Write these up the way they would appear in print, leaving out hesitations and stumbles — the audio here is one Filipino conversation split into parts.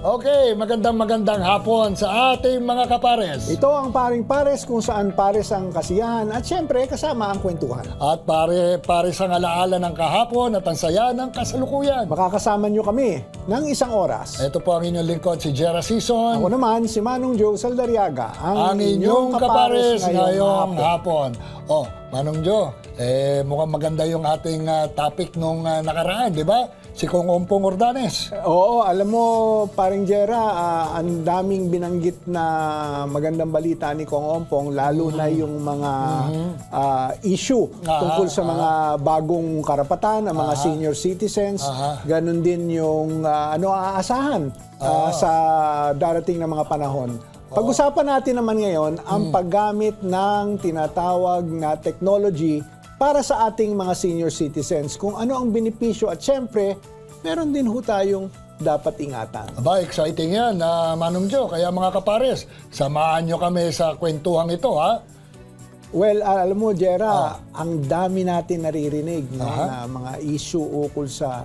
Okay, magandang hapon sa ating mga kapares. Ito ang Paring Pares, kung saan pares ang kasiyahan at syempre kasama ang kwentuhan. At pares ang alaala ng kahapon at ang saya ng kasalukuyan. Makakasama nyo kami ng isang oras. Ito po ang inyong lingkod, si Jera Season. Ako naman, si Manong Joe Saldariaga, Ang inyong kapares ngayong hapon. Oh, Manong Joe, mukhang maganda yung ating topic nung nakaraan, di ba? Si Kong Ompong Ordanes. Oo, alam mo, Paring Jera, ang daming binanggit na magandang balita ni Kong Ompong, lalo na yung mga issue tungkol sa mga bagong karapatan, ang mga senior citizens. Ganon din yung aasahan sa darating na mga panahon. Pag-usapan natin naman ngayon ang paggamit ng tinatawag na technology para sa ating mga senior citizens, kung ano ang benepisyo at syempre, meron din ho tayong dapat ingatan. Aba, exciting yan, Manong Joe. Kaya mga kapares, samahan nyo kami sa kwentuhang ito, ha? Well, alam mo, Jera, ang dami natin naririnig na mga issue ukol sa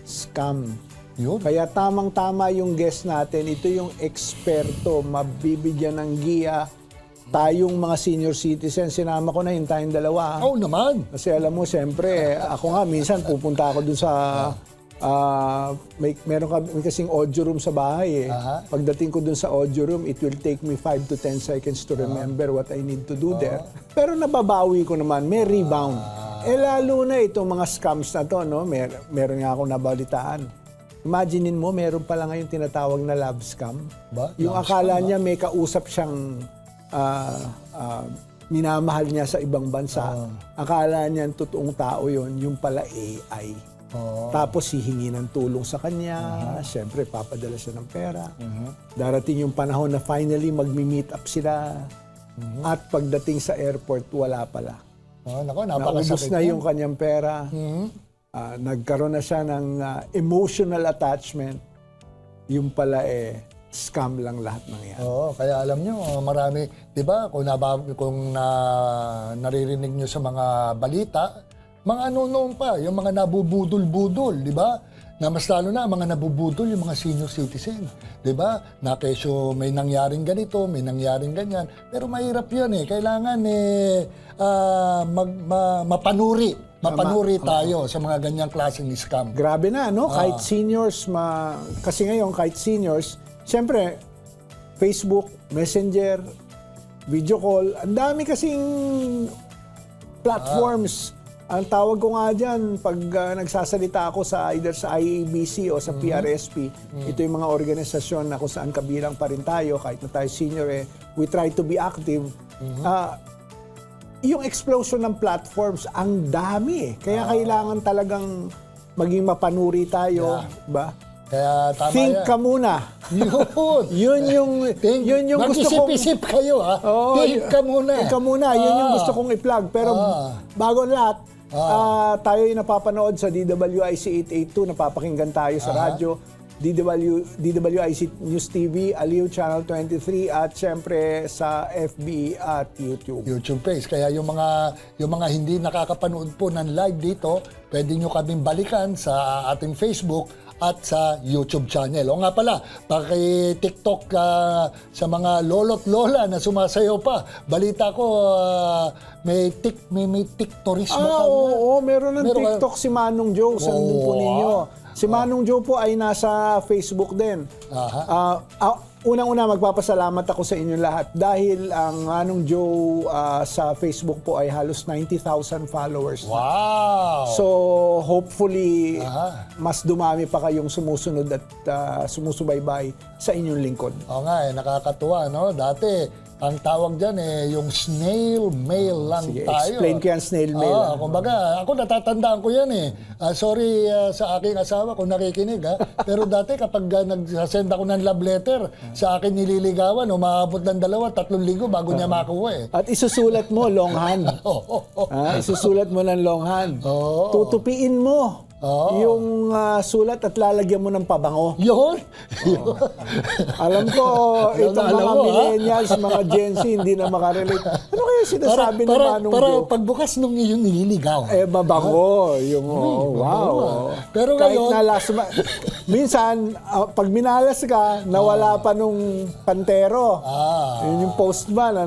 scam. Yun. Kaya tamang-tama yung guest natin. Ito yung eksperto, mabibigyan ng giya. Tayong mga senior citizens, sinama ko na yung tayong dalawa. Oo naman. Kasi alam mo, siyempre, ako nga, minsan pupunta ako dun sa... meron kasing audio room sa bahay eh. Pagdating ko dun sa audio room, it will take me 5 to 10 seconds to remember what I need to do there. Pero nababawi ko naman, may rebound. Lalo na itong mga scams na to, no? Meron nga akong nabalitaan. Imaginein mo, meron pala ngayon tinatawag na love scam. Ba? Yung Love akala scam, niya may kausap siyang minamahal niya sa ibang bansa. Akala niya ang totoong tao yon, yung pala AI. Tapos hihingi ng tulong sa kanya, siyempre papadala siya ng pera. Darating yung panahon na finally magmi-meet up sila. At pagdating sa airport, wala pala. Naku, Naubos napakasakit na yan. yung kanyang pera. Nagkaroon na siya ng emotional attachment. Yung pala scam lang lahat ng yan. Oo, kaya alam nyo, marami, di ba, kung naririnig nyo sa mga balita, mga noon pa, yung mga nabubudol-budol, di ba? Na mas lalo na, mga nabubudol yung mga senior citizen, di ba? Na kesyo may nangyaring ganito, may nangyaring ganyan, pero mahirap yun eh. Kailangan mapanuri tayo sa mga ganyang klaseng scam. Grabe na, no? Kahit seniors, kasi ngayon, kahit seniors, siyempre, Facebook, Messenger, video call, ang dami kasing platforms. Ang tawag ko nga dyan, pag nagsasalita ako sa either sa IABC o sa PRSP, ito yung mga organisasyon na kung saan kabilang pa rin tayo, kahit na tayo senior, we try to be active. Yung explosion ng platforms, ang dami. Kaya kailangan talagang maging mapanuri tayo, ba? Kaya tama Think yan. ka muna. Yun yun yung gusto kong... Mag-isip-isip kayo, ha? Think ka muna. Think ka muna. Yun yung gusto kong i-plug. Pero bago ang lahat, tayo yung napapanood sa DWIC 882, napapakinggan tayo sa radyo, DWIC News TV, Aliw Channel 23, at syempre sa FB at YouTube. YouTube page. Kaya yung mga hindi nakakapanood po ng live dito, pwede nyo kaming balikan sa ating Facebook at sa YouTube channel. O nga pala, paki-TikTok sa mga lolo't lola na sumasayaw pa. Balita ko, may TikTorismo pa. Oo, meron ng TikTok si Manong Joe. Sandun po ninyo. Si Manong Joe po ay nasa Facebook din. Unang-una, magpapasalamat ako sa inyong lahat dahil ang Manong Joe sa Facebook po ay halos 90,000 followers. Wow! So, hopefully, mas dumami pa kayong sumusunod at sumusubaybay sa inyong lingkod. Oo nga, nakakatuwa, no? Dati, ang tawag dyan yung snail mail lang Sige, tayo. explain ko yan, snail mail. Kumbaga, ako natatandaan ko yan sorry sa aking asawa kung nakikinig, Pero dati kapag nagsasend ako ng love letter, sa akin nililigawan, umaabot ng 2-3 linggo bago niya makuha At isusulat mo longhand. Isusulat mo ng longhand. Tutupiin mo. yung sulat at lalagyan mo ng pabango. Yun. Alam ko, itong alam mga mo, millennials, mga Gen Z, hindi na makarelate. Ano kaya sinasabi ni Manong para Joe? pagbukas nung iyon nililigaw. Mabango. Yung, wow. Pero kahit ngayon- nalas, minsan, pag minalas ka, nawala pa nung pantero. Yun yung postman,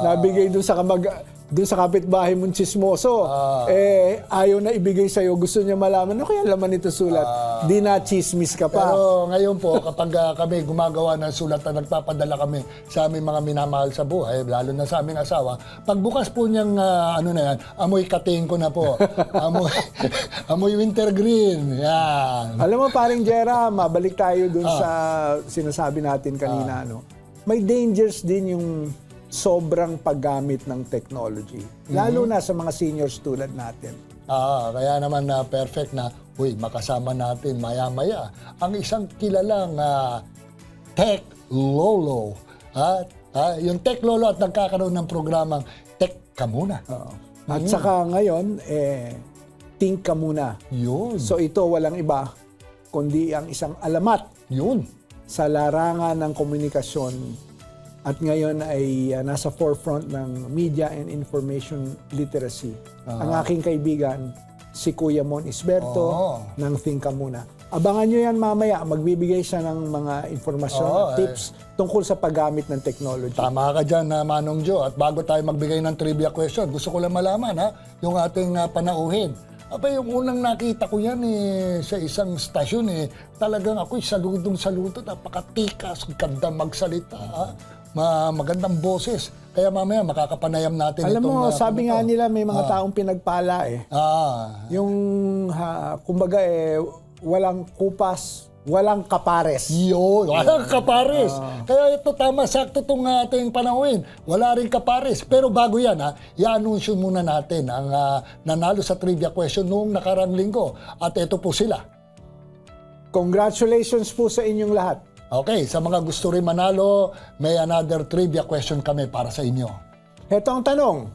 nabigay dun sa kapitbahay mong chismoso. Ayaw na ibigay sa'yo. Gusto niya malaman, ano kaya laman nito sulat? Di na chismis ka pa. Pero ngayon po, kapag kami gumagawa ng sulat na nagpapadala kami sa aming mga minamahal sa buhay, lalo na sa aming asawa, pagbukas po niyang, amoy kating ko na po. amoy wintergreen. Yan. Alam mo, paring Jera, mabalik tayo dun sa sinasabi natin kanina. May dangers din yung sobrang paggamit ng technology. Lalo na sa mga seniors tulad natin. Kaya naman na perfect na, makasama natin maya-maya ang isang kilalang tech lolo. Yung tech lolo at nagkakaroon ng programang Tech Ka Muna. At saka ngayon, think ka muna. Yun. So ito walang iba, kundi ang isang alamat Yun. sa larangan ng komunikasyon at ngayon ay nasa forefront ng media and information literacy. Ang aking kaibigan, si Kuya Mon Isberto ng Think Ka Muna. Abangan nyo yan mamaya. Magbibigay siya ng mga informasyon at tips tungkol sa paggamit ng technology. Tama ka dyan, Manong Joe. At bago tayo magbigay ng trivia question, gusto ko lang malaman, yung ating panauhin. Yung unang nakita ko yan sa isang stasyon, talagang ako'y saludong-saludo, napakatikas, ganda magsalita, magandang boses. Kaya mamaya makakapanayam natin Alam mo, itong... sabi nga nila may mga taong pinagpala Yung, kumbaga walang kupas, walang kapares. Yun, walang kapares. Kaya ito tama, sakto itong ating panahon. Wala rin kapares. Pero bago yan, i-anunsyo muna natin ang nanalo sa trivia question noong nakarang linggo. At ito po sila. Congratulations po sa inyong lahat. Okay, sa mga gusto rin manalo, may another trivia question kami para sa inyo. Heto ang tanong.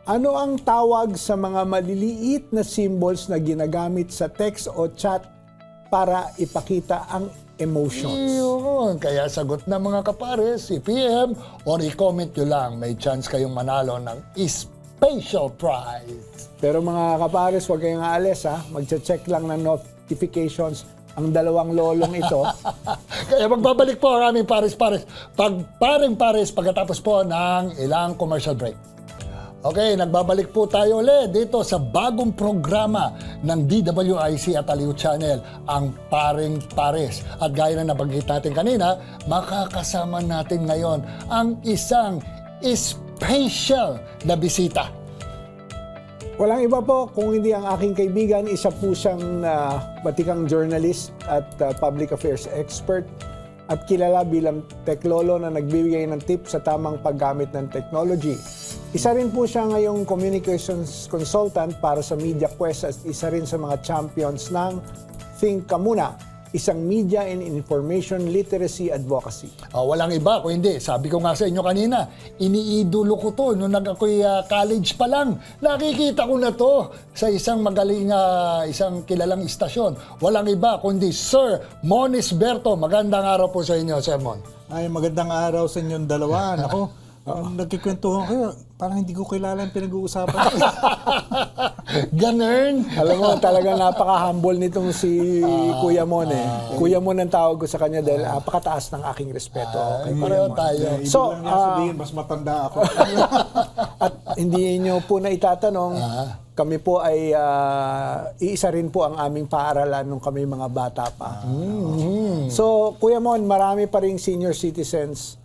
Ano ang tawag sa mga maliliit na symbols na ginagamit sa text o chat para ipakita ang emotions? Yun, kaya sagot na mga kapares, i-PM or i-comment nyo lang. May chance kayong manalo ng special prize. Pero mga kapares, huwag kayong aalis Magche-check lang ng notifications ang dalawang lolong ito. Kaya magbabalik po ang aming pares-pares. Pares pagkatapos po ng ilang commercial break. Okay, nagbabalik po tayo ulit dito sa bagong programa ng DWIC at Aliw Channel, ang Paring Pares. At gaya na nabanggit natin kanina, makakasama natin ngayon ang isang special na bisita. Walang iba po kung hindi ang aking kaibigan. Isa po siyang batikang journalist at public affairs expert at kilala bilang tech lolo na nagbibigay ng tips sa tamang paggamit ng technology. Isa rin po siya ngayong communications consultant para sa Media Quest at isa rin sa mga champions ng Think Ka Muna, isang media and information literacy advocacy. Walang iba kung hindi. Sabi ko nga sa inyo kanina, iniidolo ko to. Nung ako'y college pa lang, nakikita ko na to sa isang magaling, isang kilalang istasyon. Walang iba kundi Sir Mon Isberto. Magandang araw po sa inyo, Sir Mon. Ay, magandang araw sa inyong dalawa. Ako, nagkikwentuhan kayo, parang hindi ko kilala ang pinag-uusapan. Ganun. Alam mo, talagang napaka-humble nitong si Kuya Mon Kuya Mon ang tawag ko sa kanya dahil napakataas ng aking respeto. Kay Kuya Pareho Mon. tayo. So, lang niya sabihin, mas matanda ako. At hindi nyo po na itatanong, kami po ay iisa rin po ang aming paaralan nung kami mga bata pa. So, Kuya Mon, marami pa ring senior citizens,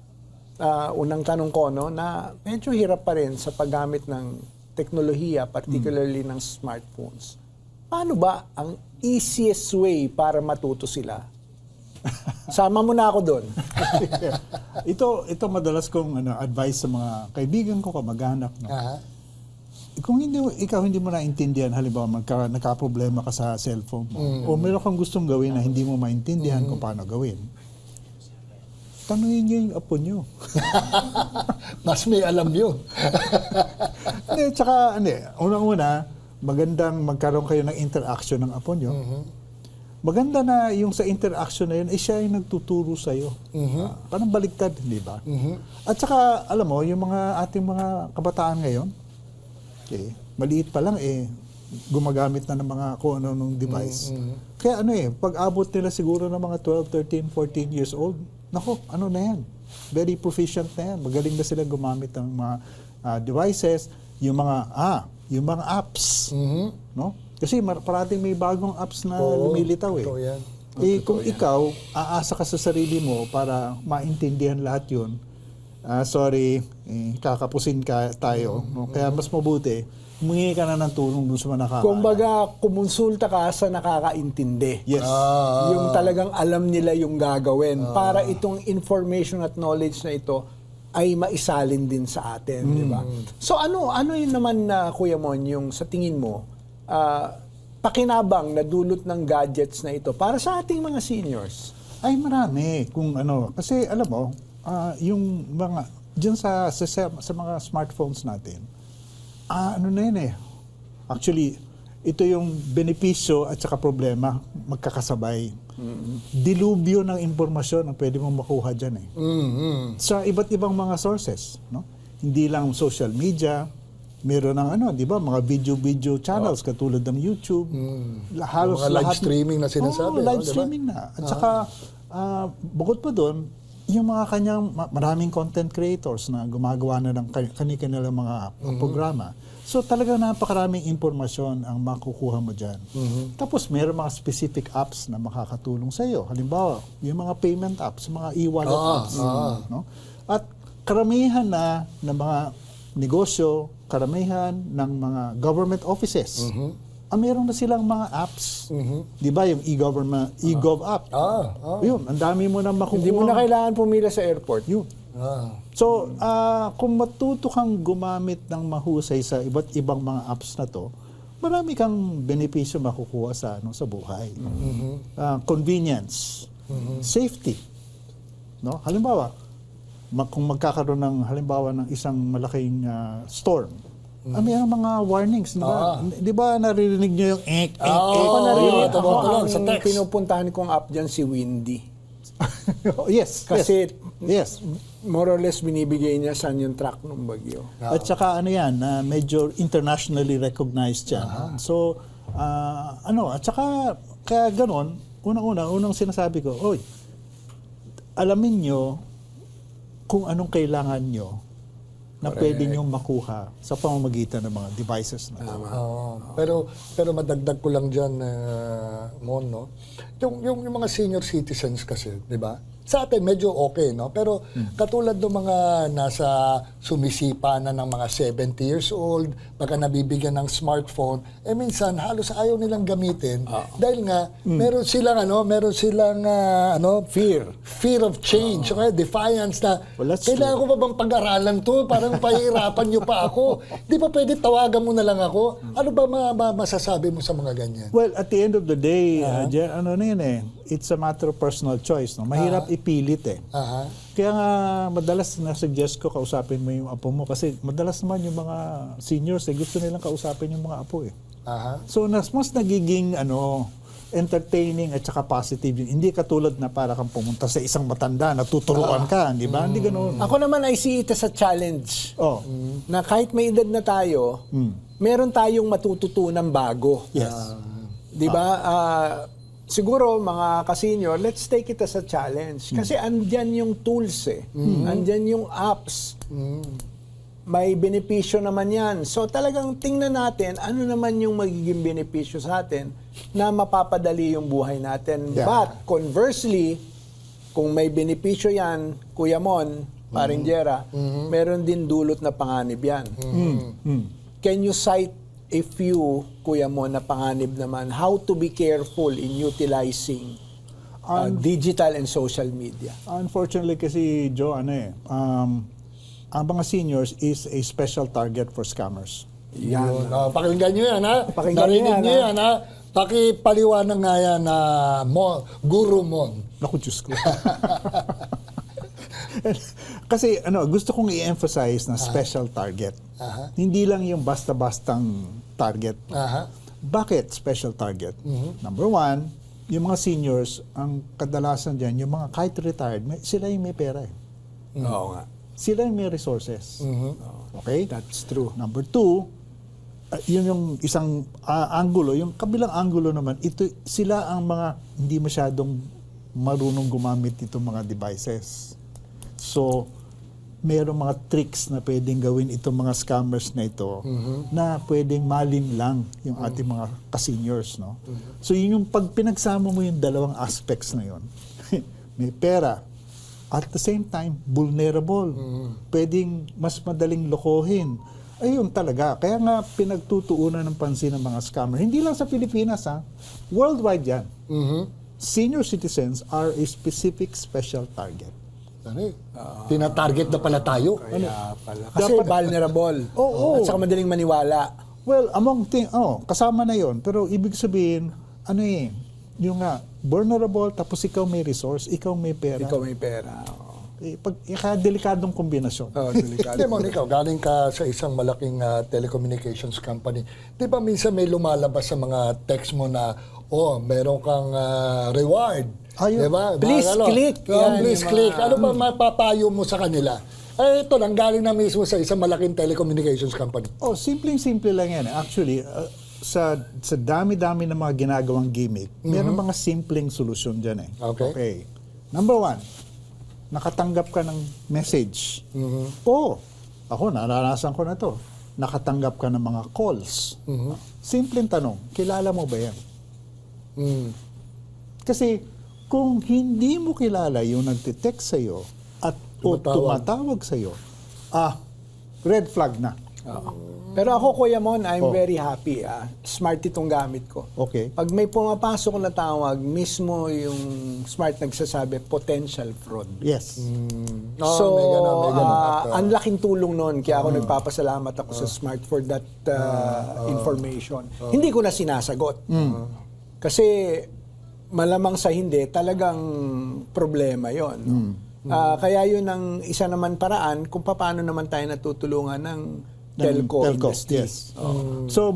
unang tanong ko, na medyo hirap pa rin sa paggamit ng teknolohiya, particularly ng smartphones. Paano ba ang easiest way para matuto sila? Sama mo na ako doon. ito madalas kong advice sa mga kaibigan ko, kamag-anak. No? Kung ikaw hindi mo naintindihan, halimbawa nagka-problema ka sa cellphone mo, o meron kang gustong gawin na hindi mo maintindihan kung paano gawin, tanungin niyo yung apo niyo. Mas may alam yun. Tsaka, unang-una, magandang magkaroon kayo ng interaction ng apo nyo. Maganda na yung sa interaction na yun, siya yung nagtuturo sa'yo. Parang baliktad, di ba? At saka, alam mo, yung mga ating mga kabataan ngayon, maliit pa lang, gumagamit na ng mga kung ano-anong device. Kaya pag abot nila siguro ng mga 12, 13, 14 years old, nako, ano na yan? Very proficient na yan. Magaling na sila gumamit ng mga devices, yung mga apps. No? Kasi parating may bagong apps na lumilitaw totoo yan. Kung ikaw, aasa ka sa sarili mo para maintindihan lahat yun, sorry, kakapusin tayo. No? Kaya mas mabuti, humingi ka na ng tulong dun sa mga nakakaalam. Kumbaga, kumonsulta ka sa nakakaintindi. Yes. Yung talagang alam nila yung gagawin para itong information at knowledge na ito ay maisalin din sa atin, di ba? So ano yun naman na Kuya Mon, yung sa tingin mo, pakinabang na dulot ng gadgets na ito para sa ating mga seniors? Ay, marami. Kasi alam mo, yung mga, dyan sa mga smartphones natin, ano na yun Actually, ito yung benepisyo at saka problema, magkakasabay. Dilubyo ng impormasyon ang pwede mong makuha dyan sa iba't ibang mga sources. No? Hindi lang social media, meron ng di ba, mga video channels katulad ng YouTube. Halos mga live streaming na sinasabi. Live diba? streaming na. At saka, bukod pa doon, yung mga kanyang maraming content creators na gumagawa na ng kanilang mga programa. So talaga napakaraming impormasyon ang makukuha mo dyan. Tapos meron mga specific apps na makakatulong sa iyo. Halimbawa, yung mga payment apps, mga e-wallet apps. No? At karamihan na ng mga negosyo, karamihan ng mga government offices, meron na silang mga apps. Di ba yung e-gov app? Yun, ang dami mo na makukuha. Hindi mo na kailangan pumila sa airport. Yun. So, kung matuto kang gumamit ng mahusay sa iba't ibang mga apps na to, marami kang benepisyo makukuha sa buhay. Convenience, safety. No? Halimbawa, kung magkakaroon ng isang malaking storm, mayroong mga warnings, di ba? Di ba naririnig nyo yung Ako narinig, tumutulong ang sa text. pinupuntahan kong app dyan si Windy. Yes. Kasi Yes. more or less binibigay niya saan yung track ng bagyo. At saka medyo internationally recognized yan. So, at saka, kaya ganon, unang sinasabi ko, alamin nyo kung anong kailangan nyo na pwede nyo makuha sa pamamagitan ng mga devices na. Pero madagdag ko lang dyan, Mon, no? Yung mga senior citizens kasi, di ba? Sa atin, medyo okay, no? Pero katulad ng mga nasa sumisipa na ng mga 70 years old, baka nabibigyan ng smartphone, minsan halos ayaw nilang gamitin dahil nga meron silang fear of change, okay? Defiance na kailangan ko pa bang pag-aralan to? Parang pahihirapan niyo pa ako. Di ba pwede tawagan mo na lang ako? Ano ba masasabi mo sa mga ganyan? Well, at the end of the day, it's a matter of personal choice. No? Mahirap ipilit Kaya nga, madalas na-suggest ko kausapin mo yung apo mo kasi madalas naman yung mga seniors gusto nilang kausapin yung mga apo So, mas nagiging entertaining at saka positive. Hindi katulad na para kang pumunta sa isang matanda na tuturuan ka, di ba? Hindi ganoon. Ako naman, I see it as a challenge. Na kahit may edad na tayo, meron tayong matututunan bago. Yes. Di ba? Siguro, mga ka-senior, let's take it as a challenge. Kasi andyan yung tools andyan yung apps. May benepisyo naman yan. So talagang tingnan natin ano naman yung magiging benepisyo sa atin na mapapadali yung buhay natin. But conversely, kung may benepisyo yan, Kuya Mon, Paring Jera, meron din dulot na panganib yan. Can you cite a few, Kuya Mon, na panganib naman, how to be careful in utilizing digital and social media? Unfortunately kasi, Joe, ang mga seniors is a special target for scammers. Yan. Pakinggan nyo yan, ha? Pakinggan Narinig nyo nyo yan, yan, ha? Pakipaliwanag nga yan na Guru Mon. Naku, Diyos ko. Kasi gusto kong i-emphasize na special target. Hindi lang yung basta-bastang target. Aha. Bakit special target? Number one, yung mga seniors, ang kadalasan dyan, yung mga kahit retired, sila yung may pera eh. Oo nga. Sila yung may resources. Okay? That's true. Number two, yun yung isang angulo. Yung kabilang angulo naman, ito sila ang mga hindi masyadong marunong gumamit itong mga devices. So, mayroong mga tricks na pwedeng gawin itong mga scammers na ito na pwedeng malin lang yung ating mga ka-seniors. No? So, yun yung pag pinagsama mo yung dalawang aspects na yun, may pera, at the same time, vulnerable. Pwedeng mas madaling lokohin. Ayun talaga. Kaya nga pinagtutuunan ng pansin ng mga scammer. Hindi lang sa Pilipinas, ha? Worldwide yan. Senior citizens are a specific special target. Ano eh? Tina-target na pala tayo. Kaya pala. Kasi vulnerable. Oo. At saka madaling maniwala. Well, kasama na yon. Pero ibig sabihin, yung nga, vulnerable, tapos ikaw may resource, ikaw may pera. Ikaw may pera. Kaya delikadong kombinasyon. Delikado. Hindi mo, ikaw, galing ka sa isang malaking telecommunications company. Di ba minsan may lumalabas sa mga text mo na, meron kang reward. Ayun. Di ba? Please click. Yan, Please yung click. mga- Ano ba mapapayo mo sa kanila? Ito lang, galing na mismo sa isang malaking telecommunications company. Simple lang yan. Actually, sa dami-dami ng mga ginagawang gimmick, meron mga simpleng solusyon dyan eh. Okay. Number one, nakatanggap ka ng message. Ako, naranasan ko na to. Nakatanggap ka ng mga calls. Simpleng tanong, kilala mo ba yan? Kasi kung hindi mo kilala yung nagtitext sa'yo at tumatawag sa'yo, red flag na. Pero ako, Kuya Mon, I'm very happy. Smart itong gamit ko. Okay. Pag may pumapasok na tawag, mismo yung smart nagsasabi, potential fraud. Yes. So, may ganun. ang laking tulong nun. Kaya ako nagpapasalamat ako sa Smart for that information. Hindi ko na sinasagot. Kasi malamang sa hindi, talagang problema yon. Kaya yun ang isa naman paraan kung paano naman tayo natutulungan ng telco industry. Yes. So,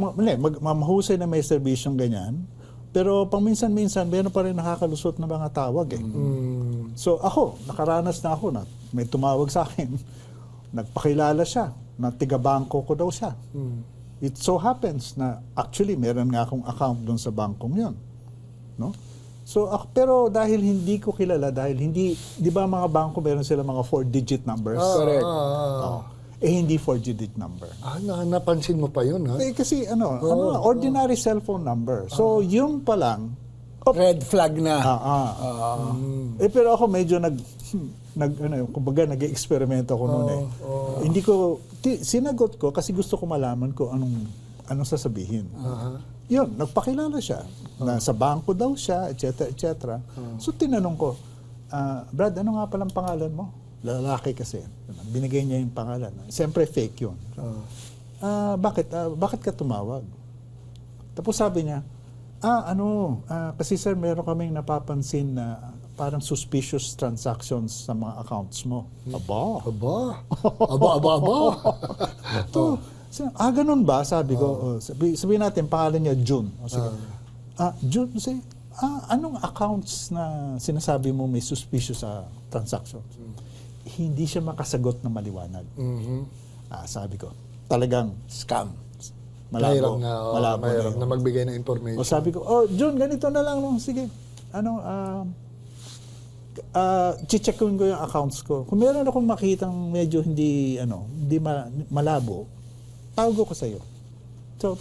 mahusay na may serbisyong ganyan. Pero paminsan-minsan, meron pa rin nakakalusot na mga tawag eh. So ako, nakaranas na ako na may tumawag sa akin. Nagpakilala siya na tiga-bangko ko daw siya. It so happens na actually meron nga akong account doon sa bangkong yun. No? So, pero dahil hindi ko kilala, di ba mga bangko meron sila mga 4-digit numbers? Correct. Hindi 4-digit number. Napansin mo pa yun, ha? Kasi ordinary cellphone number. So, yun pa lang, Red flag na. pero ako medyo kumbaga nag-eksperimento ako noon eh. Hindi ko, sinagot ko kasi gusto ko malaman ko anong sasabihin. Yun, nagpakilala siya. Na sa bangko daw siya, etc. etc. So, tinanong ko, Brad, ano nga palang pangalan mo? Lalaki kasi. Binigay niya yung pangalan. Siyempre, fake yun. Bakit ka tumawag? Tapos sabi niya, kasi sir, meron kaming napapansin na parang suspicious transactions sa mga accounts mo. Aba. Ganun ba? Sabi ko, sabihin natin, pangalan niya June. Sige. June, kasi, anong accounts na sinasabi mo may suspicious sa transactions? Hindi siya makasagot na maliwanag. Sabi ko, talagang scam. Malabo. Mahirap na magbigay ng information. O sabi ko, June, ganito na lang. No? Sige. Checkin ko yung accounts ko. Kung meron akong makitang medyo hindi malabo, tawag ko sa'yo. So,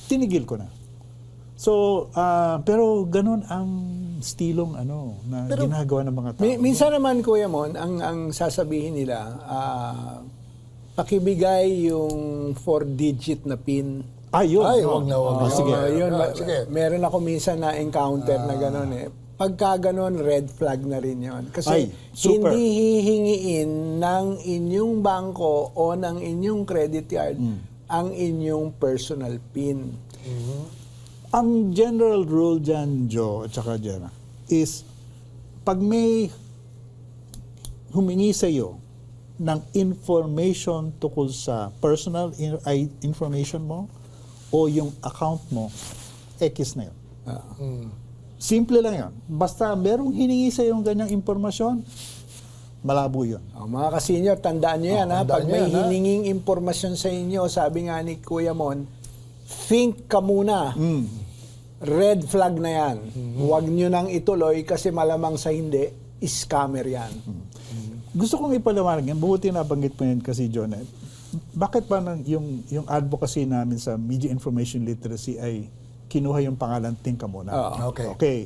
tinigil ko na. So, pero ganun ang stilong na ginagawa ng mga tao. Minsan naman, Kuya Mon, ang sasabihin nila, pakibigay yung 4-digit na PIN. Yun. Wag na. Sige. Sige. Meron ako minsan na encounter na gano'n eh. Pagka gano'n, red flag na rin yun. Kasi super. hindi hihingiin ng inyong bangko o ng inyong credit card ang inyong personal PIN. Ang general rule dyan, Joe, at saka Jenna, is pag may humingi sa iyo ng information tungkol sa personal information mo o yung account mo, X na yun. Simple lang yun. Basta merong hiningi sa yung ganyang impormasyon, malabo yun. Mga ka-senior, tandaan nyo yan. Tandaan Pag nyo may yan, ha? hininging impormasyon sa inyo, sabi nga ni Kuya Mon, think ka muna. Red flag na yan. Huwag nyo nang ituloy kasi malamang sa hindi, scammer yan. Gusto kong ipaliwanag yan, buti nabanggit mo yan kasi, John. Bakit ba yung advocacy namin sa media information literacy ay kinuha yung pangalan Think Ka Muna? Okay. Okay.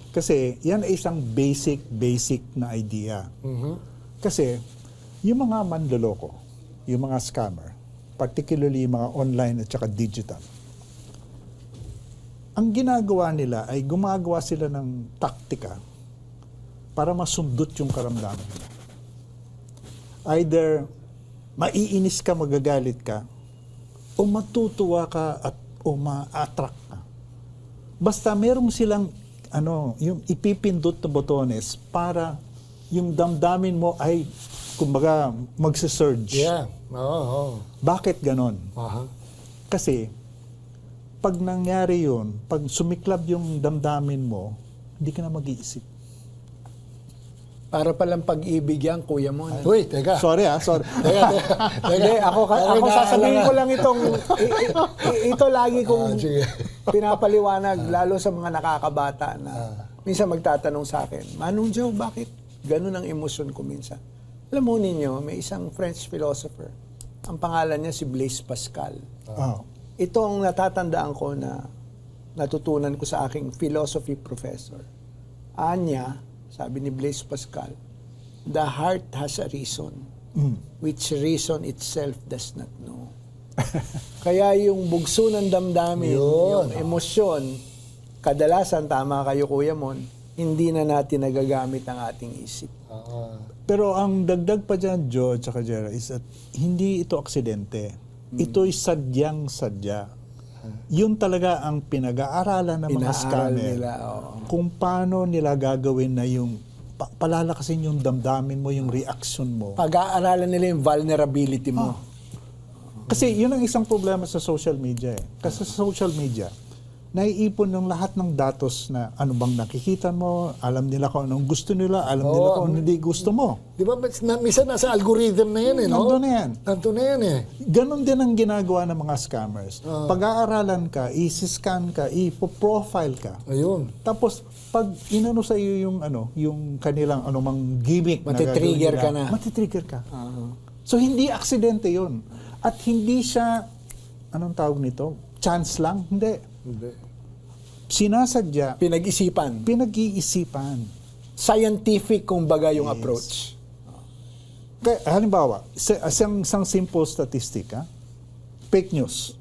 Kasi yan ay isang basic na idea. Kasi yung mga manloloko, yung mga scammer, particularly yung mga online at saka digital, ang ginagawa nila ay gumagawa sila ng taktika para masundot yung karamdaman nila. Either maiinis ka, magagalit ka, o matutuwa ka o ma-attract ka. Basta merong silang yung ipipindot na botones para yung damdamin mo ay kumbaga magse-surge. Yeah. Oo. Bakit ganon? Aha. Kasi pag nangyari yun, pag sumiklab yung damdamin mo, hindi ka na mag-iisip. Para palang pag-ibig yan, Kuya Mon. Uy, teka. Sorry. Hindi, ako sasabihin ko lang itong, ito lagi kong Sige. pinapaliwanag, lalo sa mga nakakabata na minsan magtatanong sa akin, Manong Joe, bakit ganun ang emosyon ko minsan? Alam mo ninyo, may isang French philosopher. Ang pangalan niya si Blaise Pascal. Ito ang natatandaan ko na natutunan ko sa aking philosophy professor. Anya, sabi ni Blaise Pascal, the heart has a reason, which reason itself does not know. Kaya yung bugso ng damdamin, yung emosyon, kadalasan, tama kayo Kuya Mon, hindi na natin nagagamit ang ating isip. Pero ang dagdag pa dyan, Joe at saka Jera, is that hindi ito aksidente. Ito'y sadyang-sadya. Yun talaga ang pinag-aaralan ng mga Inaaral scammer. nila, Kung paano nila gagawin na yung palalakasin yung damdamin mo, yung reaction mo. Pag-aaralan nila yung vulnerability mo. Kasi yun ang isang problema sa social media. Kasi sa social media, naiipon ng lahat ng datos na ano bang nakikita mo, alam nila kung anong gusto nila, alam nila kung ano hindi gusto mo. Di ba, minsan nasa algorithm na yan no? Nandun na yan. Nandun na yan Ganon din ang ginagawa ng mga scammers. Pag-aaralan ka, i-scan ka, i-profile ka. Ayun. Tapos, pag inano sa iyo yung kanilang anumang gimmick na Matitrigger gagawin nila, ka na. Matitrigger ka. So, hindi aksidente yun. At hindi siya, anong tawag nito? Chance lang? Hindi. Sinasadya, pinag-iisipan. Scientific, kumbaga, yung approach. Kaya, halimbawa, isang simple statistic, fake news.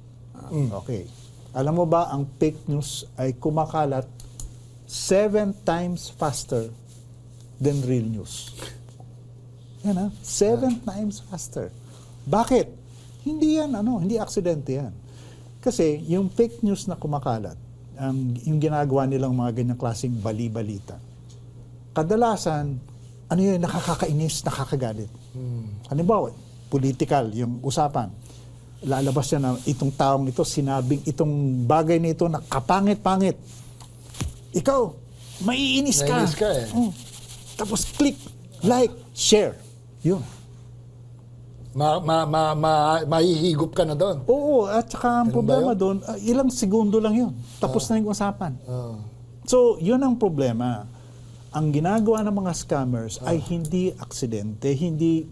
Okay. Alam mo ba, ang fake news ay kumakalat 7 times faster than real news. Yan 7 times faster. Bakit? Hindi yan, hindi aksidente yan. Kasi yung fake news na kumakalat, yung ginagawa nilang mga ganyang klaseng bali-balita, kadalasan, nakakainis, nakakagalit. Halimbawa, political, yung usapan. Lalabas siya na itong taong ito, sinabing itong bagay nito na kapangit-pangit. Ikaw, maiinis ka. Naiinis ka Tapos click, like, share. Yun. Mahihigop ka na doon. Oo, at saka ang problema doon, ilang segundo lang yun. Tapos na yung usapan. So, yun ang problema. Ang ginagawa ng mga scammers ay hindi aksidente, hindi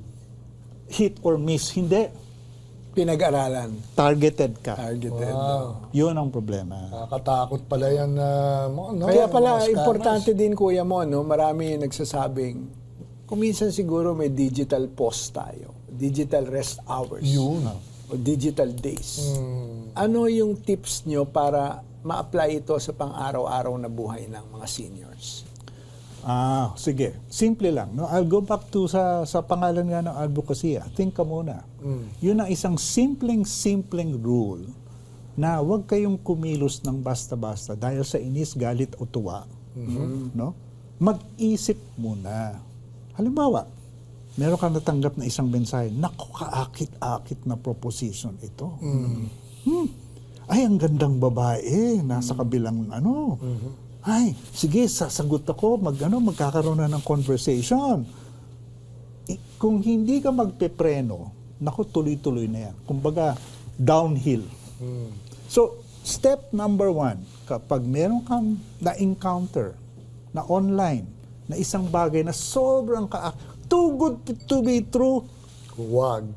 hit or miss, hindi. Pinag-aralan. Targeted ka. Wow. Yun ang problema. Nakakatakot pala yan. Kaya pala, mga scammers. importante din, Kuya Mon, marami nagsasabing, kung minsan siguro may digital post tayo, digital rest hours, o digital days. Ano yung tips nyo para ma-apply ito sa pang-araw-araw na buhay ng mga seniors? Sige. Simple lang. No? I'll go back to sa pangalan nga ng advocacy. Think ka muna. Yun ang isang simpleng rule na huwag kayong kumilos ng basta-basta dahil sa inis, galit o tuwa. No? Mag-isip muna. Halimbawa, meron kang natanggap na isang mensahe, naku, kaakit-akit na proposition ito. ay, ang gandang babae, nasa kabilang ano. Ay, sige, sasagot ako, magkakaroon na ng conversation. Kung hindi ka magpepreno, naku, tuloy-tuloy na yan. Kumbaga, downhill. So, step number 1, kapag meron kang na-encounter na online, na isang bagay na sobrang too good to be true, Huwag.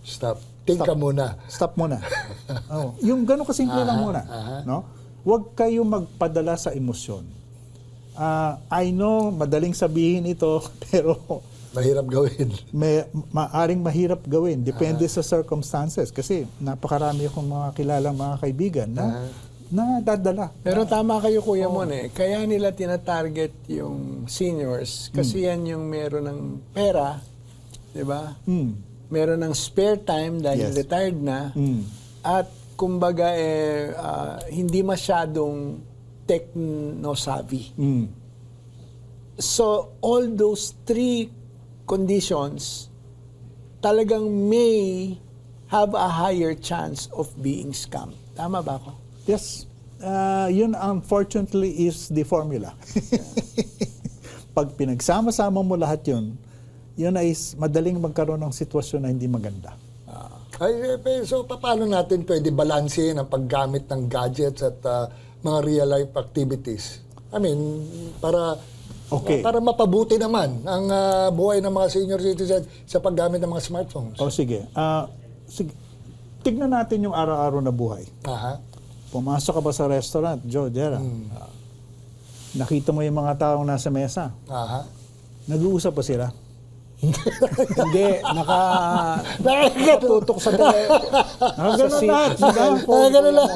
Stop. Think ka muna. stop muna. Yung gano'n kasimple lang muna. No? Huwag kayo magpadala sa emosyon. I know, madaling sabihin ito, pero Mahirap gawin. maaring mahirap gawin. Depende sa circumstances. Kasi napakarami akong mga kilalang mga kaibigan na dadala. Pero tama kayo, Kuya Mon, kaya nila tinatarget yung seniors kasi yan yung meron ng pera, di ba? Meron ng spare time dahil Yes. retired na, at kumbaga hindi masyadong techno-savvy. So, all those 3 conditions talagang may have a higher chance of being scammed. Tama ba ako? Yes. Yun unfortunately is the formula. Pag pinagsama-sama mo lahat yun ay madaling magkaroon ng sitwasyon na hindi maganda. So, paano natin pwede balansehin ang paggamit ng gadgets at mga real-life activities? I mean, para mapabuti naman ang buhay ng mga senior citizens sa paggamit ng mga smartphones. Sige. Sige. Tignan natin yung araw-araw na buhay. Pumasok ka ba sa restaurant, Joe, Jera? Nakita mo yung mga taong nasa mesa. Nag-uusap pa sila? Hindi, nakatutok sa cellphone. Ganun lang.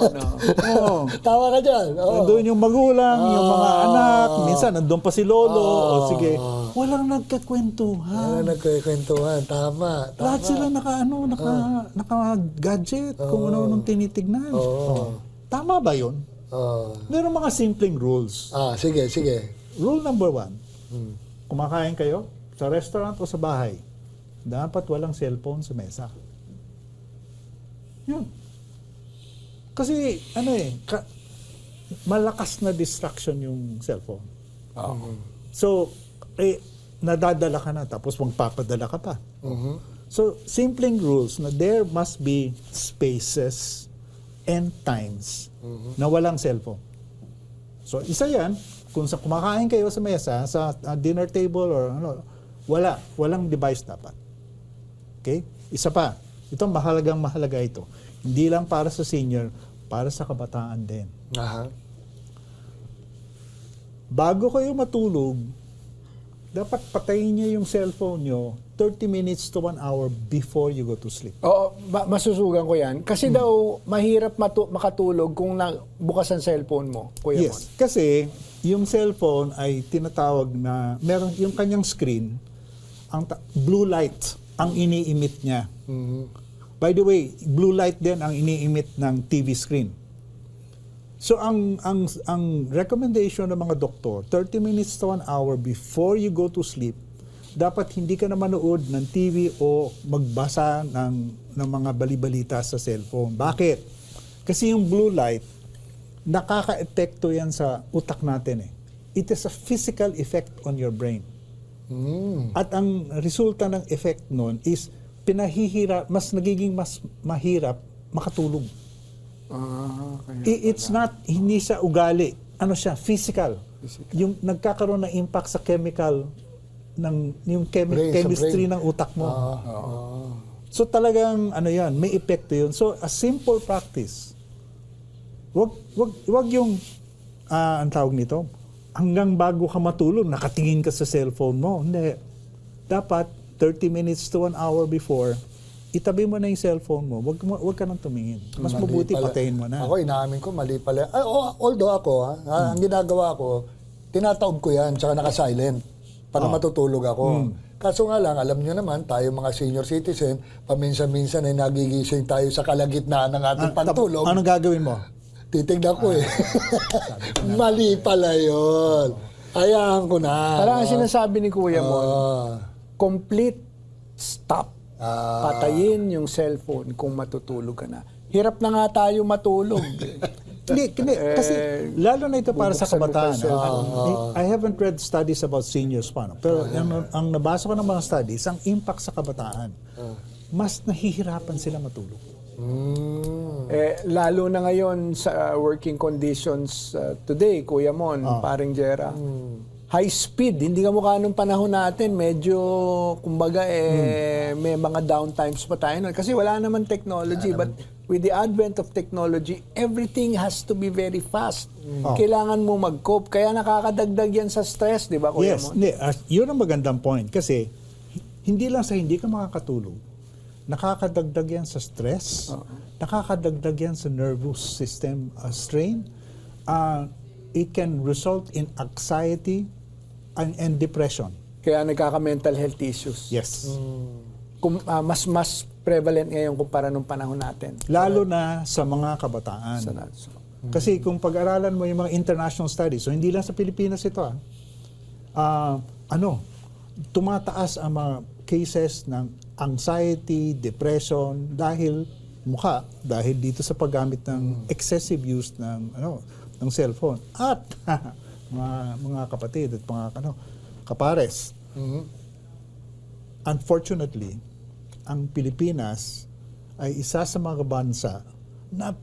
Oo. Tawa ka dyan. Nandun yung magulang, yung mga anak, minsan nandun pa si lolo. Sige, walang nagkakwentuhan. Nagkikwentuhan. Tama. Lahat sila naka-gadget kung ano-anong tinitignan. Tama ba yun? Meron mga simpleng rules. Sige. Rule number 1, kumakain kayo sa restaurant o sa bahay, dapat walang cellphone sa mesa. Yun. Kasi, malakas na distraction yung cellphone. So, nadadala ka na, tapos magpapadala ka pa. So, simpleng rules na there must be spaces and times na walang cellphone. So, isa yan, kung kumakain kayo sa mesa, sa dinner table or walang device dapat. Okay? Isa pa, ito mahalaga ito. Hindi lang para sa senior, para sa kabataan din. Bago kayo matulog, dapat patayin niyo yung cellphone niyo 30 minutes to 1 hour before you go to sleep. Oo, masusugan ko yan. Kasi daw, mahirap makatulog kung bukas ang cellphone mo, Kuya Mon. Yes, kasi yung cellphone ay tinatawag na, meron yung kanyang screen, blue light ang ini-emit niya. By the way, blue light din ang ini-emit ng TV screen. So ang recommendation ng mga doktor, 30 minutes to 1 hour before you go to sleep, dapat hindi ka na manood ng TV o magbasa ng mga balibalita sa cellphone. Bakit? Kasi yung blue light, nakaka-epekto yan sa utak natin. It is a physical effect on your brain. At ang resulta ng effect nun is nagiging mas mahirap makatulog. It's not, hindi siya ugali. Ano siya? Physical. Yung nagkakaroon ng impact sa chemical yung chemistry ng utak mo. So talagang yan, may epekto yun. So a simple practice. Wag yung ang tawag nito, hanggang bago ka matulog, nakatingin ka sa cellphone mo. Hindi. Dapat 30 minutes to 1 hour before, itabi mo na yung cellphone mo. Wag ka nang tumingin. Mas mabuti patayin mo na. Ako, inaamin ko, mali pala. Although ako, ang ginagawa ko, tinataob ko yan, tsaka naka-silent para matutulog ako. Kaso nga lang, alam nyo naman, tayo mga senior citizen, paminsan-minsan ay nagigising tayo sa kalagitnaan ng ating pantulog. Anong gagawin mo? Titignan ko Mali pala yun. Hayaan ko na. Parang ang sinasabi ni Kuya Mon, complete stop. Patayin yung cellphone kung matutulog ka na. hirap na nga tayo matulog. Hindi, kasi lalo na ito para sa bubuksan mo pa kabataan. yung I haven't read studies about seniors pa. No? Pero ang nabasa ko ng mga studies, ang impact sa kabataan, mas nahihirapan sila matulog. Lalo na ngayon sa working conditions today, Kuya Mon, paring Jera. High speed, hindi ka mukha nung panahon natin, medyo, kumbaga, may mga downtimes pa tayo nun. Kasi wala naman technology, but with the advent of technology, everything has to be very fast. Kailangan mo mag-cope, kaya nakakadagdag yan sa stress, di ba, Kuya Yes, Mon? yun ang magandang point. Kasi, hindi lang sa hindi ka makakatulog, nakakadagdag yan sa stress, nakakadagdag yan sa nervous system strain. It can result in anxiety and depression. Kaya nagkaka-mental health issues. Yes. Mas prevalent ngayon kumpara nung panahon natin. Lalo na sa mga kabataan. Kasi kung pag-aralan mo yung mga international studies, so hindi lang sa Pilipinas ito, tumataas ang mga cases ng anxiety, depression, dahil dito sa paggamit ng excessive use ng cellphone. At mga kapatid at mga kapares, unfortunately, ang Pilipinas ay isa sa mga bansa na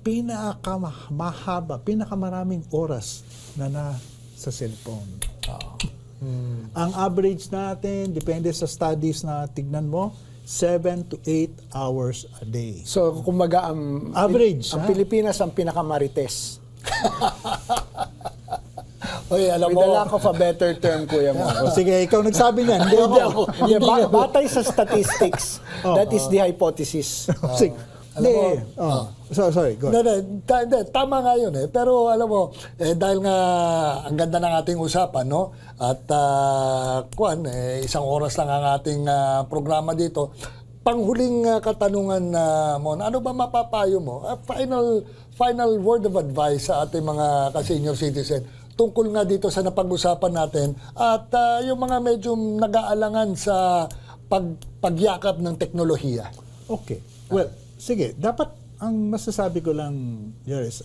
pinakamaraming oras na sa cellphone. Ang average natin, depende sa studies na tignan mo, 7 to 8 hours a day. So, kumbaga, ang Pilipinas ang pinakamarites. Oy, alam With mo, the lack of a better term, Kuya Mon. Sige, ikaw nagsabi niyan. Hindi ako. Batay sa statistics, that is the hypothesis. Sige. Alam mo, Sorry, go ahead. Tama nga yun eh. Pero alam mo, dahil nga ang ganda ng ating usapan, no? At isang oras lang ang ating programa dito. Panghuling katanungan mo, ano ba mapapayo mo? Final word of advice sa ating mga ka-senior citizen tungkol nga dito sa napag-usapan natin at yung mga medyo nag-aalangan sa pagyakap ng teknolohiya. Okay. Well, sige, dapat ang masasabi ko lang, Joris,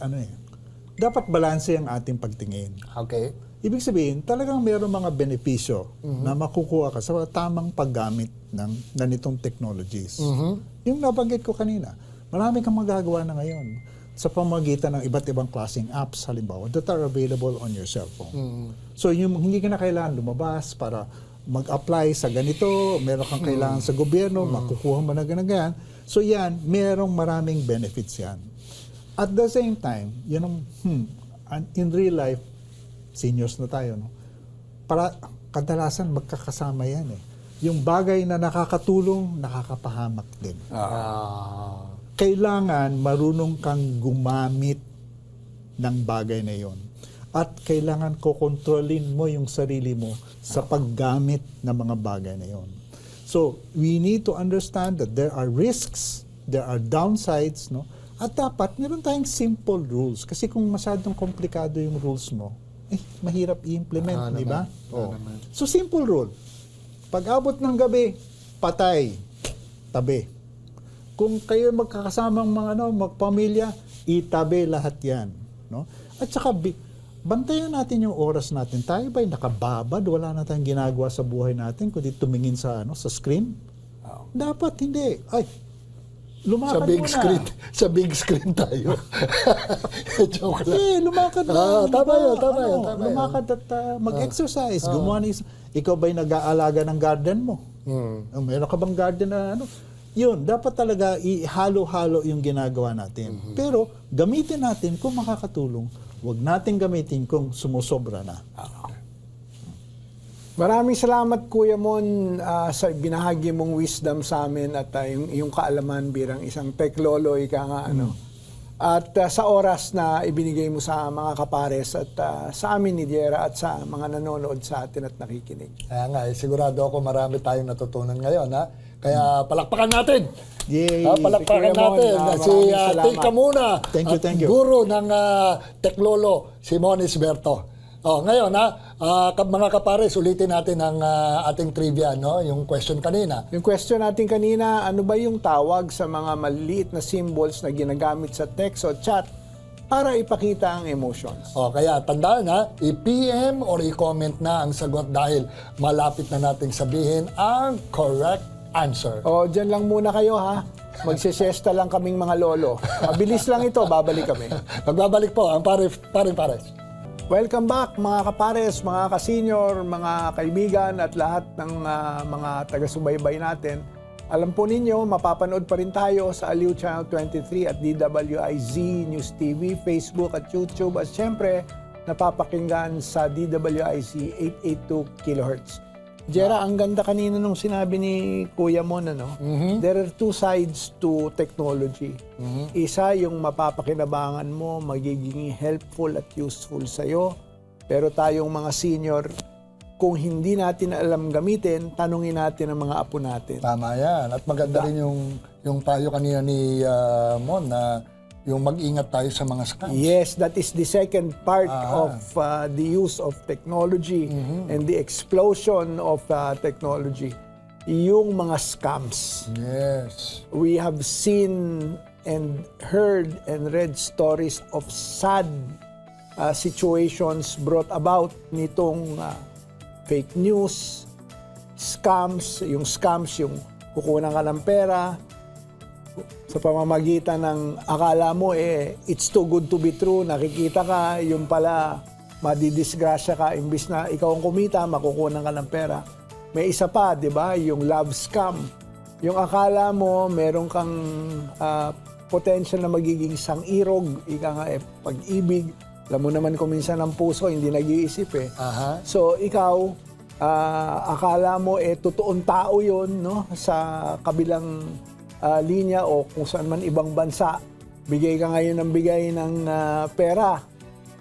dapat balanse ang ating pagtingin. Okay. Ibig sabihin, talagang mayroong mga benepisyo na makukuha ka sa tamang paggamit ng ganitong technologies. Yung nabanggit ko kanina, marami kang magagawa na ngayon sa pamamagitan ng iba't ibang klaseng apps, halimbawa, that are available on your cellphone. So, hindi ka na kailangan lumabas para mag-apply sa ganito, meron kang kailangan sa gobyerno, makukuha mo na ganyan. So, yan, merong maraming benefits yan. At the same time, in real life, seniors na tayo, no? Para kadalasan magkakasama yan eh. Yung bagay na nakakatulong, nakakapahamak din. Kailangan marunong kang gumamit ng bagay na yon. At kailangan kokontrolin mo yung sarili mo sa paggamit ng mga bagay na yon. So, we need to understand that there are risks, there are downsides, no? At dapat meron tayong simple rules. Kasi kung masyadong komplikado yung rules mo, mahirap i-implement, di ba? So, simple rule. Pag abot ng gabi, patay, tabi. Kung kayo magkakasamang magpamilya, itabi lahat yan. No? At saka, bantayan natin yung oras natin. Tayo ba'y nakababad? Wala na tayong ginagawa sa buhay natin kundi tumingin sa screen? Dapat hindi. Lumakad muna. Sa big screen tayo. Joke lang. Lumakad na. Tama yun. Lumakad at mag-exercise. Gumawa ikaw ba'y nag-aalaga ng garden mo? Meron ka bang garden na Yun, dapat talaga ihalo-halo yung ginagawa natin. Pero gamitin natin kung makakatulong. Huwag natin gamitin kung sumusobra na. Maraming salamat, Kuya Mon, sa binahagi mong wisdom sa amin at yung kaalaman bilang isang tech lolo, ika nga, At sa oras na ibinigay mo sa mga kapares at sa amin ni Jera at sa mga nanonood sa atin at nakikinig. Kaya nga, sigurado ako marami tayong natutunan ngayon, ha? Kaya palakpakan natin! Yay! Palakpakan natin si Tika muna. Thank you. Guro ng Teklolo, si Moniz Berto. Ngayon mga kapares, ulitin natin ang ating trivia, no? Yung question kanina. Yung question natin kanina, ano ba yung tawag sa mga maliliit na symbols na ginagamit sa text o chat para ipakita ang emotions? Kaya tandaan i-PM or i-comment na ang sagot dahil malapit na nating sabihin ang correct answer. Dyan lang muna kayo ha. Magsisiesta lang kaming mga lolo. Mabilis lang ito, babalik kami. Magbabalik po ang pares. Welcome back mga kapares, mga kasenyor, mga kaibigan at lahat ng mga taga-subaybay natin. Alam po ninyo, mapapanood pa rin tayo sa Aliw Channel 23 at DWIZ News TV, Facebook at YouTube at syempre napapakinggan sa DWIZ 882 kHz. Jera, ang ganda kanina nung sinabi ni Kuya Mon, there are two sides to technology. Isa, yung mapapakinabangan mo, magiging helpful at useful sa'yo. Pero tayong mga senior, kung hindi natin alam gamitin, tanungin natin ang mga apo natin. Tama yan. At maganda rin yung payo kanina ni Mon na yung mag-ingat tayo sa mga scams. Yes, that is the second part of the use of technology and the explosion of technology. Yung mga scams. Yes. We have seen and heard and read stories of sad situations brought about nitong fake news, scams, yung kukunan ka ng pera, sa pamamagitan ng akala mo it's too good to be true, nakikita ka, yung pala madidisgrasya ka, imbis na ikaw ang kumita, makukunan ka ng pera. May isa pa, di ba, yung love scam. Yung akala mo, meron kang potential na magiging sang-irog, ika nga pag-ibig. Alam mo naman kung minsan ang puso, hindi nag-iisip So ikaw, akala mo totoong tao yun, no? Sa kabilang linya o kung saan man ibang bansa, bigay ka ngayon ng bigay ng pera,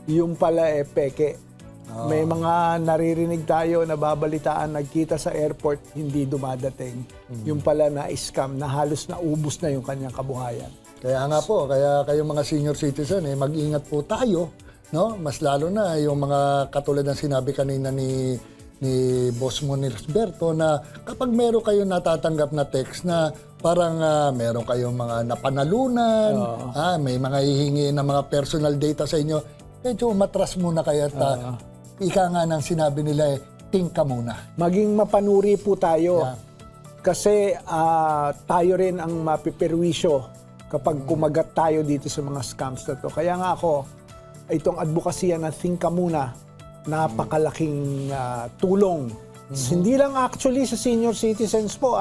yung pala peke. May mga naririnig tayo na babalitaan, nagkita sa airport, hindi dumadating. Yung pala na-scam, na halos naubos na yung kanyang kabuhayan. Kaya nga po, kaya kayong mga senior citizen, mag-ingat po tayo, no? Mas lalo na yung mga katulad ng sinabi kanina ni Boss Monisberto na kapag meron kayong natatanggap na text na parang meron kayong mga napanalunan, may mga hihingi ng mga personal data sa inyo, medyo umatras muna kayo at ika nga ng sinabi nila think ka muna. Maging mapanuri po tayo. Kasi tayo rin ang mapiperwisyo kapag kumagat tayo dito sa mga scams na to. Kaya nga ako, itong advokasya na think ka muna, napakalaking tulong. Hindi lang actually sa senior citizens po,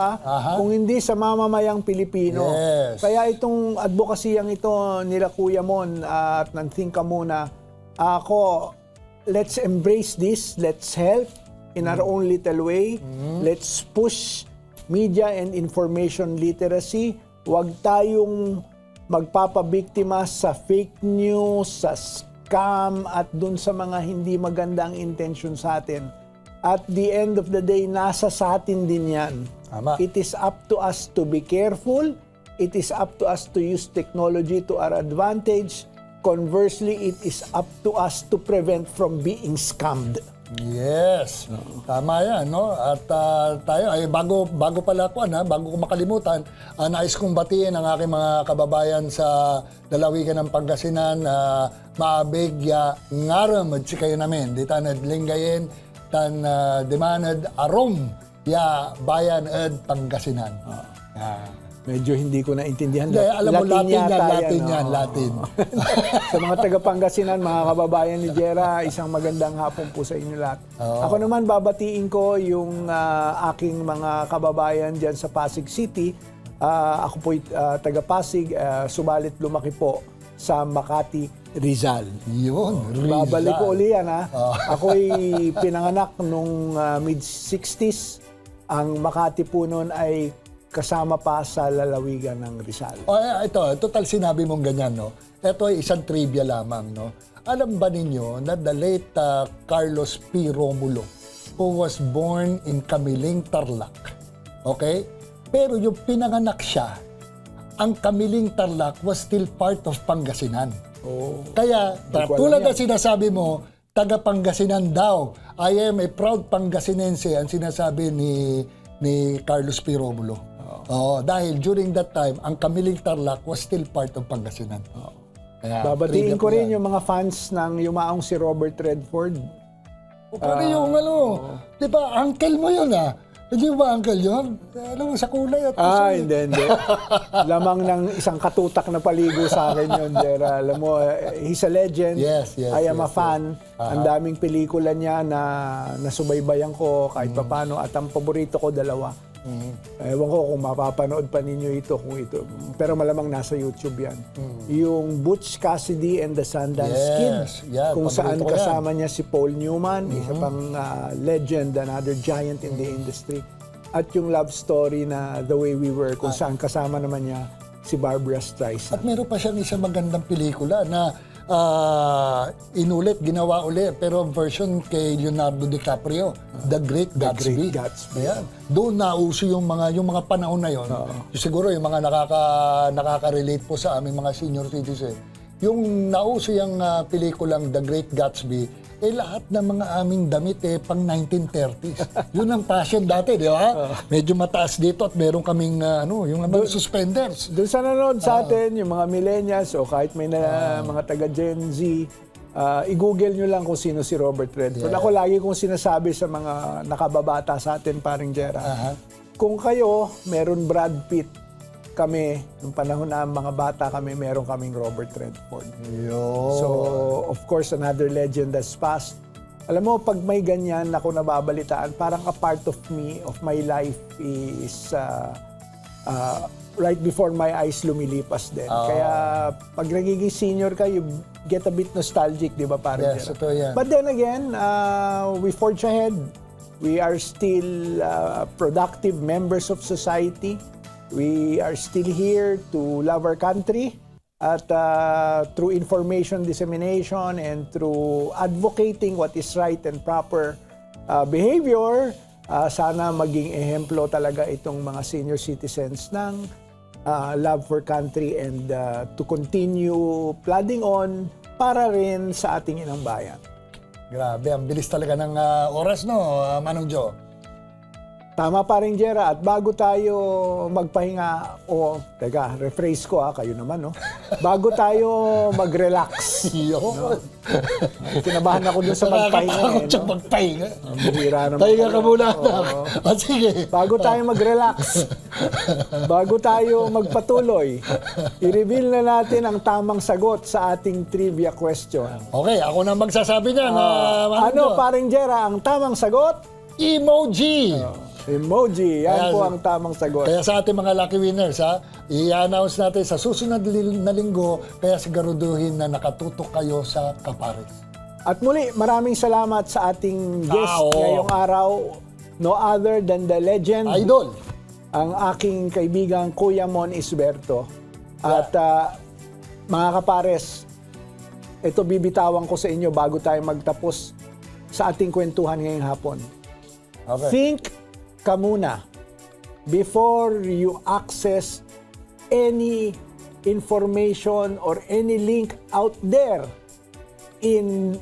kung hindi sa mamamayang Pilipino. Yes. Kaya itong advokasiyang ito nila Kuya Mon at ng think ka muna, ako, let's embrace this, let's help in our own little way. Let's push media and information literacy. Huwag tayong magpapabiktima sa fake news, sa scam at dun sa mga hindi magandang intention sa atin. At the end of the day, nasa sa atin din yan. Tama. It is up to us to be careful. It is up to us to use technology to our advantage. Conversely, it is up to us to prevent from being scammed. Yes. Tama yan, no? At tayo, bago pala ko, bago ko makalimutan, nais kong batiin ang aking mga kababayan sa lalawigan ng Pangasinan, maabig ya ngaram at kayo namin. Di tanad linggayin, tan demanad arom ya bayan at Pangasinan. Medyo hindi ko naintindihan. Hindi, alam mo, Latin no? yan, Latin. Sa mga taga-Pangasinan, mga kababayan ni Jera, isang magandang hapon po sa inyo lahat. Ako naman, babatiin ko yung aking mga kababayan dyan sa Pasig City. Ako po'y taga-Pasig, subalit lumaki po sa Makati, Rizal. Yun, Rizal. Babalik ko uli yan, Ako'y pinanganak nung mid-60s. Ang Makati po noon ay kasama pa sa lalawigan ng Rizal. Ito, total sinabi mong ganyan, no? Ito ay isang trivia lamang, no? Alam ba ninyo na the late Carlos P. Romulo, who was born in Camiling, Tarlac, okay? Pero yung pinanganak siya, ang Camiling, Tarlac was still part of Pangasinan. Kaya, tulad na sinasabi mo, taga Pangasinan daw. I am a proud Pangasinense, ang sinasabi ni Carlos P. Romulo. Dahil during that time, ang Kamiling Tarlac was still part of Pangasinan. Kaya, Babatiin trivia ko po rin yan. yung mga fans ng yumaong si Robert Redford. Pero yung di ba, uncle mo yun Hindi ba uncle yun? Alam mo, sa kulay at Hindi. Lamang ng isang katutak na paligo sa akin yun, Jera. Alam mo, he's a legend. Yes, I am a yes. fan. Ang daming pelikula niya na nasubaybayan ko kahit papano. At ang paborito ko, dalawa. Ewan ko kung mapapanood pa ninyo ito, pero malamang nasa YouTube yan. Yung Butch Cassidy and the Sundance Kid, kung saan paborito ko kasama niya si Paul Newman, isa pang legend, another giant in the industry. At yung love story na The Way We Were, kung saan kasama naman niya si Barbara Streisand. At meron pa siyang isang magandang pelikula na inulit, ginawa ulit, pero version kay Leonardo DiCaprio, The Great Gatsby. Ayan. Doon nauso yung mga panahon na yon. Siguro yung mga nakaka-relate po sa aming mga senior citizen. Yung nauso yung pelikulang The Great Gatsby, lahat ng mga aming damit pang 1930s. Yun ang fashion dati, di ba? Medyo mataas dito at meron kaming yung mga suspenders. Doon sa nanonood sa atin, yung mga millennials o kahit may mga taga Gen Z, i-google nyo lang kung sino si Robert Redford. Ako lagi kong sinasabi sa mga nakababata sa atin, paring Jera, kung kayo, meron Brad Pitt, kami, nung panahon na mga bata kami, meron kaming Robert Redford. So, of course, another legend that's passed. Alam mo, pag may ganyan ako nababalitaan, parang a part of me, of my life is right before my eyes lumilipas din. Kaya pag nagiging senior ka, you get a bit nostalgic, di ba, parang Yes, ito yan. But then again, we forge ahead. We are still productive members of society. We are still here to love our country at through information dissemination and through advocating what is right and proper behavior, sana maging ehemplo talaga itong mga senior citizens ng love for country and to continue plodding on para rin sa ating inang bayan. Grabe, ang bilis talaga ng oras, no, Manong Joe? Tama pa rin, Jera. At bago tayo magpahinga, rephrase ko kayo naman, no? Bago tayo mag-relax. No? Kinabahan ako dun sa magpahinga. Nakakatakot siya magpahinga. Ang bihira naman. Pahinga ka muna, anak. Sige. Bago tayo mag-relax, bago tayo magpatuloy, i-reveal na natin ang tamang sagot sa ating trivia question. Okay, ako na magsasabi niyan. Ano, paring Jera, ang tamang sagot? Emoji! Emoji. Yan Kaya, po ang tamang sagot. Kaya sa ating mga lucky winners, i-announce natin sa susunod na linggo, kaya siguraduhin na nakatutok kayo sa Kapares. At muli, maraming salamat sa ating guest ngayong araw. No other than the legend, Idol! ang aking kaibigang Kuya Mon Isberto. At mga Kapares, ito bibitawan ko sa inyo bago tayo magtapos sa ating kwentuhan ngayong hapon. Okay. Think ka muna before you access any information or any link out there in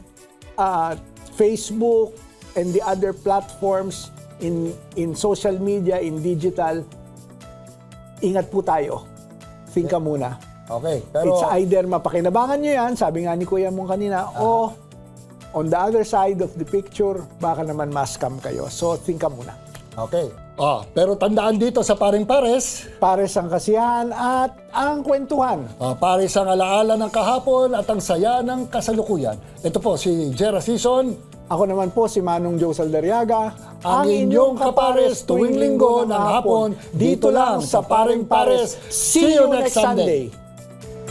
Facebook and the other platforms in social media, in digital. Ingat po tayo. Think ka muna. Okay, pero It's either mapakinabangan nyo yan, sabi nga ni Kuya mong kanina, o on the other side of the picture, baka naman ma-scam kayo. So, think ka muna. okay. Pero tandaan dito sa Paring Pares, Pares ang kasiyahan at ang kwentuhan. Pares ang alaala ng kahapon at ang saya ng kasalukuyan. Ito po si Jera Season, Ako naman po si Manong Joe Saldariaga, ang inyong kapares tuwing linggo ng hapon dito lang sa Paring Pares. See you next Sunday!